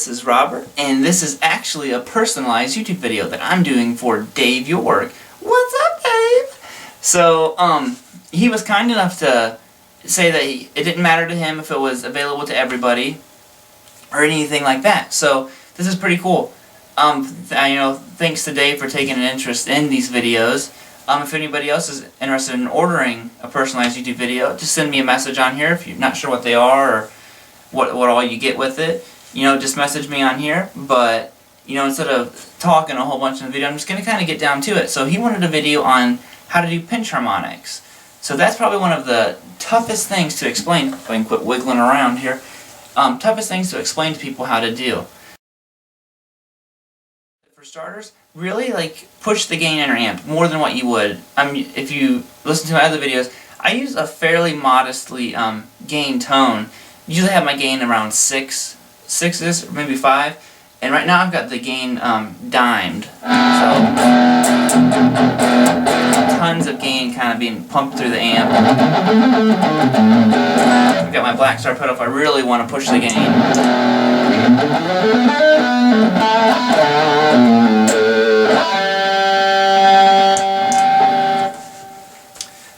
this is Robert, and this is actually a personalized YouTube video that I'm doing for Dave York. What's up, Dave? So, he was kind enough to say that it didn't matter to him if it was available to everybody or anything like that. So, this is pretty cool. Thanks to Dave for taking an interest in these videos. If anybody else is interested in ordering a personalized YouTube video, just send me a message on here if you're not sure what they are or what all you get with it. Just message me on here. But, instead of talking a whole bunch in the video, I'm just going to kind of get down to it. So he wanted a video on how to do pinch harmonics. So that's probably one of the toughest things to explain. If I can quit wiggling around here. Toughest things to explain to people how to do. For starters, really push the gain in your amp more than what you would. If you listen to my other videos, I use a fairly modestly gain tone. Usually have my gain around sixes or maybe 5, and right now I've got the gain dimed. So tons of gain kind of being pumped through the amp. I've got my Black Star pedal if I really want to push the gain.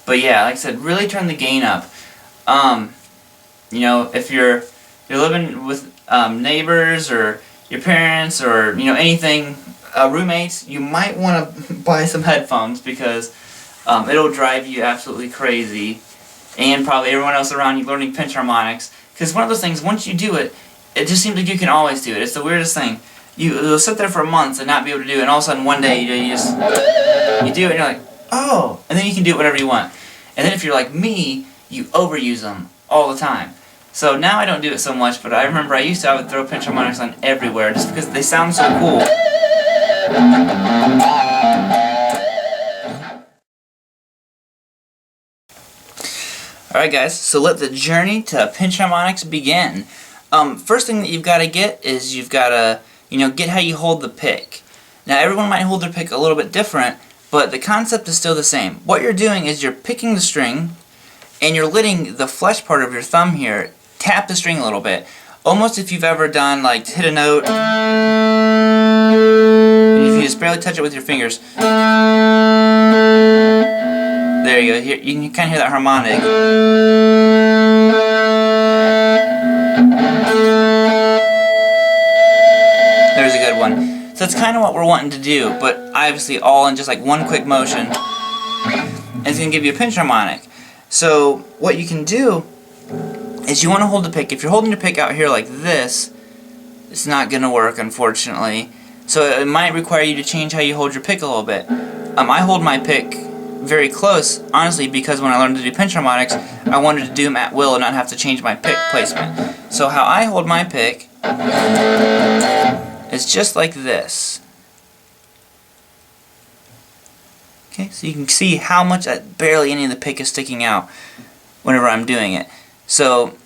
But yeah, like I said, really turn the gain up. If you're living with neighbors or your parents or anything, roommates, you might want to buy some headphones because it'll drive you absolutely crazy, and probably everyone else around you learning pinch harmonics. Because one of those things, once you do it, it just seems like you can always do it. It's the weirdest thing. You'll sit there for months and not be able to do it, and all of a sudden one day you do it and you're like, oh, and then you can do it whatever you want. And then if you're like me, you overuse them all the time. So now I don't do it so much, but I remember I would throw pinch harmonics on everywhere just because they sound so cool. Alright guys, so let the journey to pinch harmonics begin. First thing that you've got to get is you've got to, get how you hold the pick. Now everyone might hold their pick a little bit different, but the concept is still the same. What you're doing is you're picking the string, and you're letting the flesh part of your thumb here tap the string a little bit. Almost if you've ever done, hit a note, and if you just barely touch it with your fingers. There you go. Here, you can kind of hear that harmonic. There's a good one. So that's kind of what we're wanting to do, but obviously all in just one quick motion. And it's going to give you a pinch harmonic. So what you can do is you want to hold the pick. If you're holding your pick out here like this, it's not going to work, unfortunately. So it might require you to change how you hold your pick a little bit. I hold my pick very close, honestly, because when I learned to do pinch harmonics, I wanted to do them at will and not have to change my pick placement. So how I hold my pick is just like this. Okay, so you can see how much barely any of the pick is sticking out whenever I'm doing it. So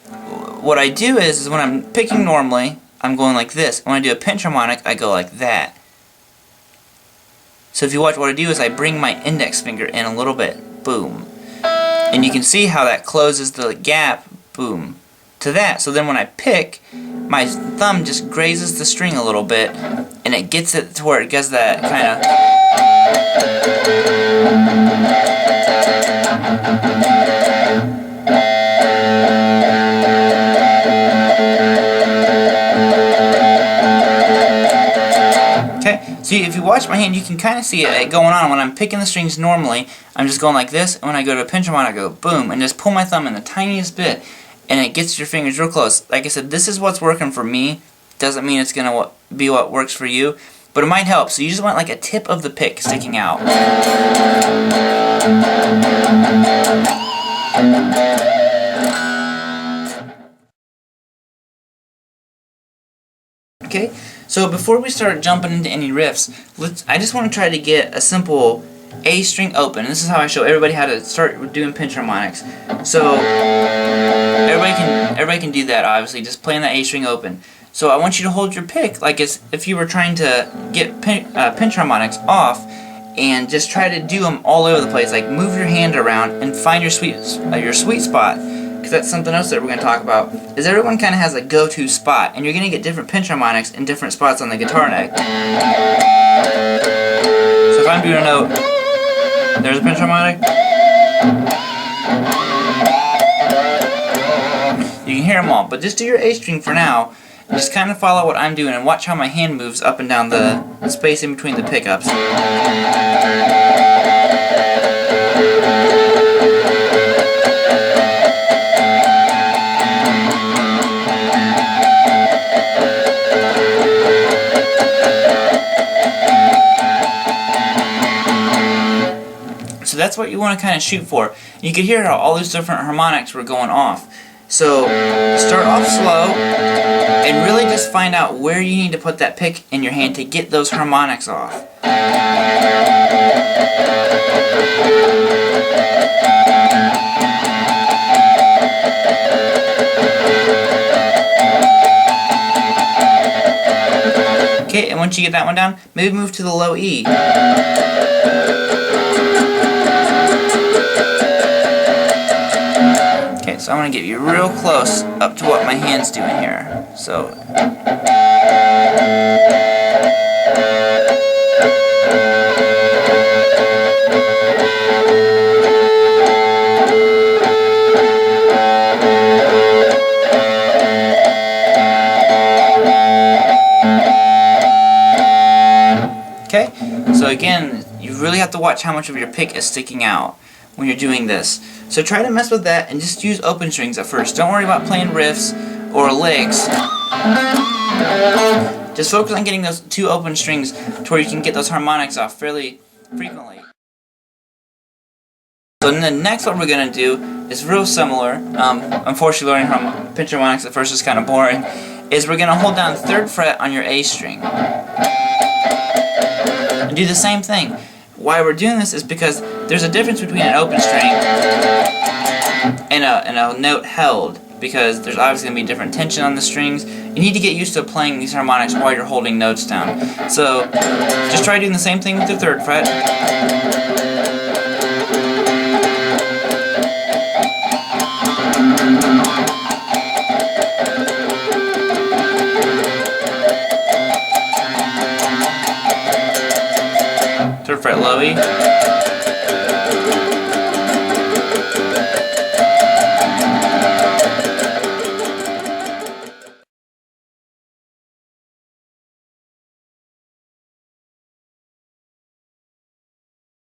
what I do is when I'm picking normally, I'm going like this. When I do a pinch harmonic, I go like that. So if you watch, what I do is I bring my index finger in a little bit. Boom. And you can see how that closes the gap, boom, to that. So then when I pick, my thumb just grazes the string a little bit, and it gets it to where it gets that kind of... Okay, so if you watch my hand, you can kind of see it going on. When I'm picking the strings normally, I'm just going like this, and when I go to a pinch harmonic, I go boom, and just pull my thumb in the tiniest bit, and it gets your fingers real close. Like I said, this is what's working for me. Doesn't mean it's going to be what works for you, but it might help. So you just want a tip of the pick sticking out. Okay, so before we start jumping into any riffs, I just want to try to get a simple A string open. This is how I show everybody how to start doing pinch harmonics. So everybody can do that, obviously, just playing that A string open. So I want you to hold your pick like as if you were trying to get pinch harmonics off, and just try to do them all over the place. Move your hand around and find your sweet spot. because that's something else that we're going to talk about, is everyone kind of has a go-to spot, and you're going to get different pinch harmonics in different spots on the guitar neck. So if I'm doing a note, there's a pinch harmonic. You can hear them all, but just do your A string for now. And just kind of follow what I'm doing and watch how my hand moves up and down the space in between the pickups. So that's what you want to kind of shoot for. You could hear how all these different harmonics were going off. So start off slow and really just find out where you need to put that pick in your hand to get those harmonics off. Okay, and once you get that one down, maybe move to the low E. So I'm going to get you real close up to what my hand's doing here. So okay, so again, you really have to watch how much of your pick is sticking out when you're doing this. So try to mess with that and just use open strings at first. Don't worry about playing riffs or licks. Just focus on getting those two open strings to where you can get those harmonics off fairly frequently. So then next what we're going to do is real similar. Unfortunately learning pinch harmonics at first is kind of boring. Is we're going to hold down 3rd fret on your A string. And do the same thing. Why we're doing this is because there's a difference between an open string and a note held, because there's obviously going to be different tension on the strings. You need to get used to playing these harmonics while you're holding notes down. So just try doing the same thing with the 3rd fret. Third fret low E.